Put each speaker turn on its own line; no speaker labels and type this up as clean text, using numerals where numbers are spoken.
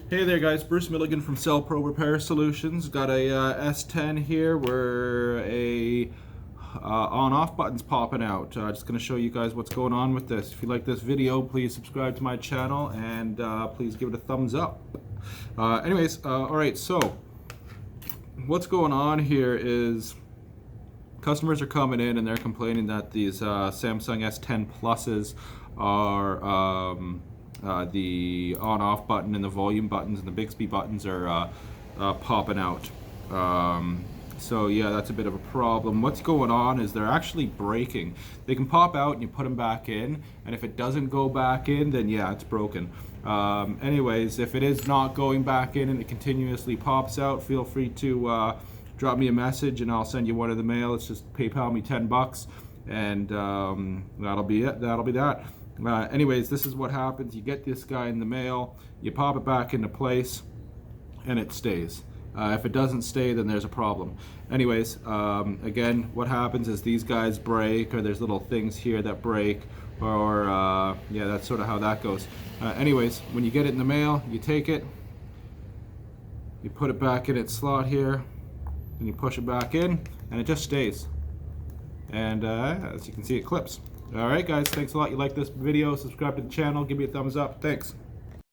Hey there guys, Bruce Milligan from Cell Pro Repair Solutions. Got a S10 here where a on-off button's popping out. Just going to show you guys what's going on with this. If you like this video, please subscribe to my channel and please give it a thumbs up. Alright, so what's going on here is customers are coming in and they're complaining that these Samsung S10 Pluses are the on-off button and the volume buttons and the Bixby buttons are popping out. So yeah, that's a bit of a problem. What's going on is they're actually breaking. They can pop out and you put them back in, and if it doesn't go back in, then yeah, it's broken. Anyways, if it is not going back in and it continuously pops out, feel free to drop me a message and I'll send you one in the mail. It's just PayPal me $10 and that'll be it. That'll be that. Anyways, this is what happens. You get this guy in the mail, you pop it back into place, and it stays. If it doesn't stay, then there's a problem. Anyways, again, what happens is these guys break, or there's little things here that break, or yeah, that's sort of how that goes. Anyways, when you get it in the mail, you take it, you put it back in its slot here, and you push it back in, and it just stays. And as you can see, it clips. Alright guys, thanks a lot. You like this video, subscribe to the channel, give me a thumbs up. Thanks.